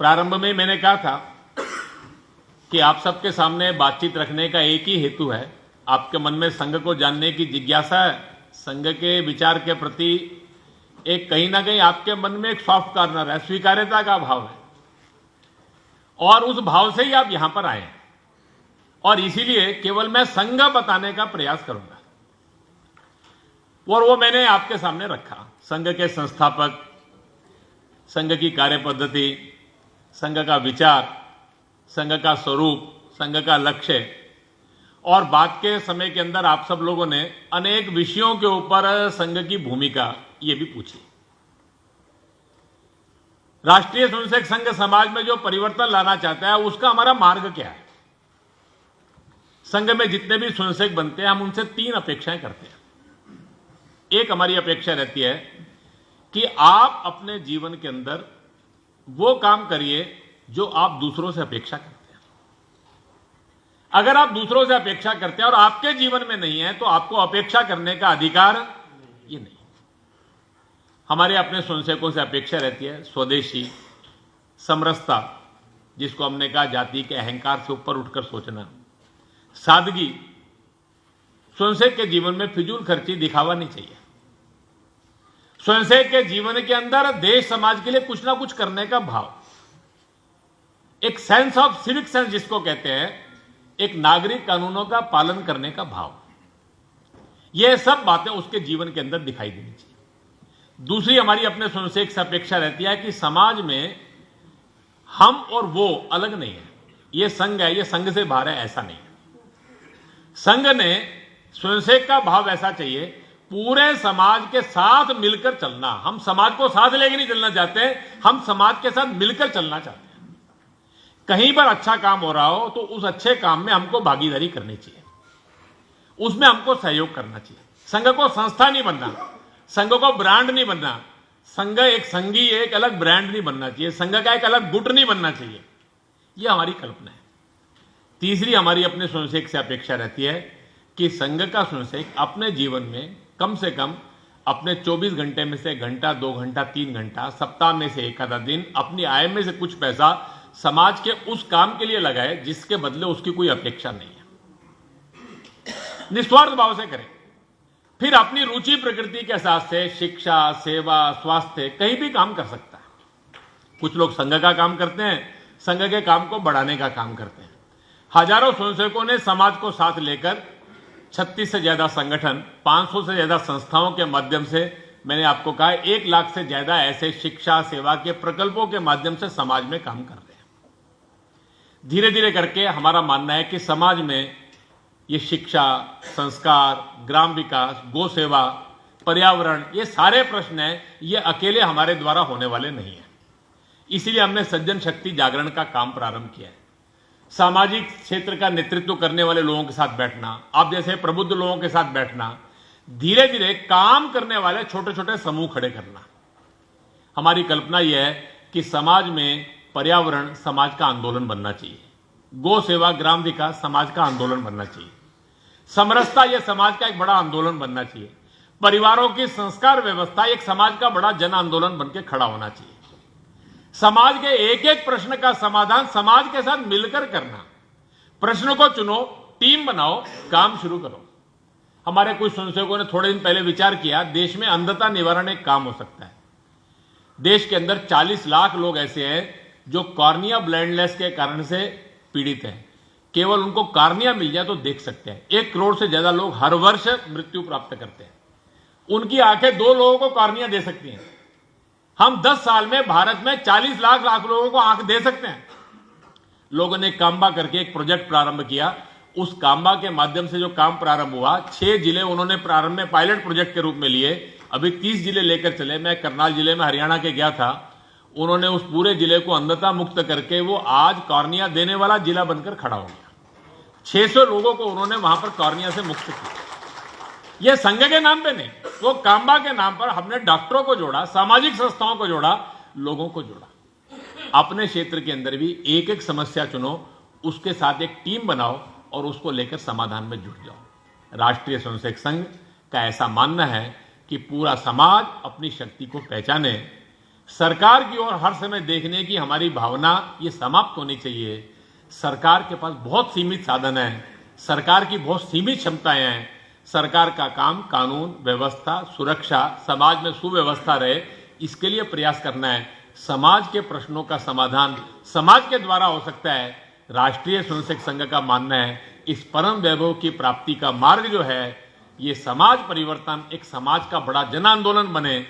प्रारंभ में मैंने कहा था कि आप सबके सामने बातचीत रखने का एक ही हेतु है। आपके मन में संघ को जानने की जिज्ञासा है, संघ के विचार के प्रति एक कहीं ना कहीं आपके मन में एक सॉफ्ट कॉर्नर है, स्वीकार्यता का भाव है, और उस भाव से ही आप यहां पर आए हैं। और इसीलिए केवल मैं संघ बताने का प्रयास करूंगा, और वो मैंने आपके सामने रखा। संघ के संस्थापक, संघ की कार्य पद्धति, संघ का विचार, संघ का स्वरूप, संघ का लक्ष्य, और बात के समय के अंदर आप सब लोगों ने अनेक विषयों के ऊपर संघ की भूमिका ये भी पूछी। राष्ट्रीय स्वयंसेवक संघ समाज में जो परिवर्तन लाना चाहता है उसका हमारा मार्ग क्या है। संघ में जितने भी स्वयंसेवक बनते हैं हम उनसे 3 अपेक्षाएं करते हैं। एक हमारी अपेक्षा रहती है कि आप अपने जीवन के अंदर वो काम करिए जो आप दूसरों से अपेक्षा करते हैं। अगर आप दूसरों से अपेक्षा करते हैं और आपके जीवन में नहीं है तो आपको अपेक्षा करने का अधिकार ये नहीं। हमारे अपने स्वयंसेवकों से अपेक्षा रहती है स्वदेशी, समरसता, जिसको हमने कहा जाति के अहंकार से ऊपर उठकर सोचना, सादगी, स्वयंसेवक के जीवन में फिजूल खर्ची, दिखावा नहीं चाहिए। स्वयंसेवक के जीवन के अंदर देश समाज के लिए कुछ ना कुछ करने का भाव, एक सेंस ऑफ सिविक सेंस जिसको कहते हैं, एक नागरिक कानूनों का पालन करने का भाव, यह सब बातें उसके जीवन के अंदर दिखाई देनी चाहिए। दूसरी हमारी अपने स्वयंसेवक से अपेक्षा रहती है कि समाज में हम और वो अलग नहीं है। यह संघ है, यह संघ से बाहर है, ऐसा नहीं है। संघ ने स्वयंसेवक का भाव ऐसा चाहिए, पूरे समाज के साथ मिलकर चलना। हम समाज को साथ लेके नहीं चलना चाहते, हम समाज के साथ मिलकर चलना चाहते हैं। कहीं पर अच्छा काम हो रहा हो तो उस अच्छे काम में हमको भागीदारी करनी चाहिए, उसमें हमको सहयोग करना चाहिए। संघ को संस्था नहीं बनना, संघ को ब्रांड नहीं बनना, संघ एक संघी एक अलग ब्रांड नहीं बनना चाहिए, संघ का एक अलग गुट नहीं बनना चाहिए। यह हमारी कल्पना है। तीसरी हमारी अपने स्वयंसेवक से अपेक्षा रहती है कि संघ का स्वयंसेवक अपने जीवन में कम से कम अपने 24 घंटे में से घंटा, 2 घंटा, 3 घंटा, सप्ताह में से एक आधा दिन अपनी आय में से कुछ पैसा समाज के उस काम के लिए लगाए जिसके बदले उसकी कोई अपेक्षा नहीं है। निस्वार्थ भाव से करें, फिर अपनी रुचि प्रकृति के हिसाब से शिक्षा, सेवा, स्वास्थ्य कहीं भी काम कर सकता है। कुछ लोग संघ का काम करते हैं, संघ के काम को बढ़ाने का काम करते हैं। हजारों स्वयंसेवकों ने समाज को साथ लेकर 36 से ज्यादा संगठन, 500 से ज्यादा संस्थाओं के माध्यम से, मैंने आपको कहा 1 लाख से ज्यादा ऐसे शिक्षा सेवा के प्रकल्पों के माध्यम से समाज में काम कर रहे हैं। धीरे धीरे करके हमारा मानना है कि समाज में ये शिक्षा, संस्कार, ग्राम विकास, गौ सेवा, पर्यावरण, ये सारे प्रश्न हैं, ये अकेले हमारे द्वारा होने वाले नहीं है। इसीलिए हमने सज्जन शक्ति जागरण का काम प्रारंभ किया है। सामाजिक क्षेत्र का नेतृत्व करने वाले लोगों के साथ बैठना, आप जैसे प्रबुद्ध लोगों के साथ बैठना, धीरे धीरे काम करने वाले छोटे छोटे समूह खड़े करना। हमारी कल्पना यह है कि समाज में पर्यावरण समाज का आंदोलन बनना चाहिए, गौ सेवा, ग्राम विकास समाज का आंदोलन बनना चाहिए, समरसता यह समाज का एक बड़ा आंदोलन बनना चाहिए, परिवारों की संस्कार व्यवस्था एक समाज का बड़ा जन आंदोलन बनकर खड़ा होना चाहिए। समाज के एक एक प्रश्न का समाधान समाज के साथ मिलकर करना। प्रश्न को चुनो, टीम बनाओ, काम शुरू करो। हमारे कुछ स्वयंसेवकों ने थोड़े दिन पहले विचार किया, देश में अंधता निवारण एक काम हो सकता है। देश के अंदर 40 लाख लोग ऐसे हैं जो कॉर्निया ब्लाइंडनेस के कारण से पीड़ित हैं। केवल उनको कॉर्निया मिल जाए तो देख सकते हैं। 1 करोड़ से ज्यादा लोग हर वर्ष मृत्यु प्राप्त करते हैं। उनकी आंखें 2 लोगों को कॉर्निया दे सकती हैं। हम 10 साल में भारत में 40 लाख लोगों को आंख दे सकते हैं। लोगों ने काम्बा करके एक प्रोजेक्ट प्रारंभ किया। उस काम्बा के माध्यम से जो काम प्रारंभ हुआ, 6 जिले उन्होंने प्रारंभ में पायलट प्रोजेक्ट के रूप में लिए, अभी 30 जिले लेकर चले। मैं करनाल जिले में हरियाणा के गया था, उन्होंने उस पूरे जिले को अंधता मुक्त करके वो आज कॉर्निया देने वाला जिला बनकर खड़ा हो गया। 600 लोगों को उन्होंने वहां पर कॉर्निया से मुक्त किया। यह संघ के नाम पे नहीं, वो काम्बा के नाम पर हमने डॉक्टरों को जोड़ा, सामाजिक संस्थाओं को जोड़ा, लोगों को जोड़ा। अपने क्षेत्र के अंदर भी एक एक समस्या चुनो, उसके साथ एक टीम बनाओ और उसको लेकर समाधान में जुट जाओ। राष्ट्रीय स्वयंसेवक संघ का ऐसा मानना है कि पूरा समाज अपनी शक्ति को पहचाने, सरकार की ओर हर समय देखने की हमारी भावना ये समाप्त होनी चाहिए। सरकार के पास बहुत सीमित साधन है, सरकार की बहुत सीमित क्षमताएं हैं। सरकार का काम कानून व्यवस्था, सुरक्षा, समाज में सुव्यवस्था रहे, इसके लिए प्रयास करना है। समाज के प्रश्नों का समाधान समाज के द्वारा हो सकता है। राष्ट्रीय स्वयंसेवक संघ का मानना है इस परम वैभव की प्राप्ति का मार्ग जो है, ये समाज परिवर्तन, एक समाज का बड़ा जन आंदोलन बने,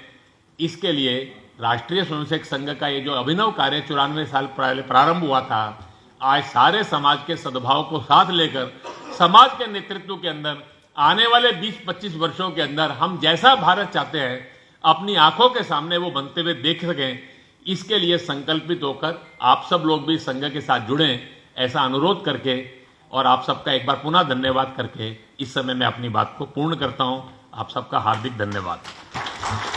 इसके लिए राष्ट्रीय स्वयंसेवक संघ का ये जो अभिनव कार्य 94 साल पहले प्रारंभ हुआ था, आज सारे समाज के सद्भाव को साथ लेकर समाज के नेतृत्व के अंदर आने वाले 20-25 वर्षों के अंदर हम जैसा भारत चाहते हैं अपनी आंखों के सामने वो बनते हुए देख सकें, इसके लिए संकल्पित होकर आप सब लोग भी संघ के साथ जुड़ें, ऐसा अनुरोध करके और आप सबका एक बार पुनः धन्यवाद करके इस समय मैं अपनी बात को पूर्ण करता हूं। आप सबका हार्दिक धन्यवाद।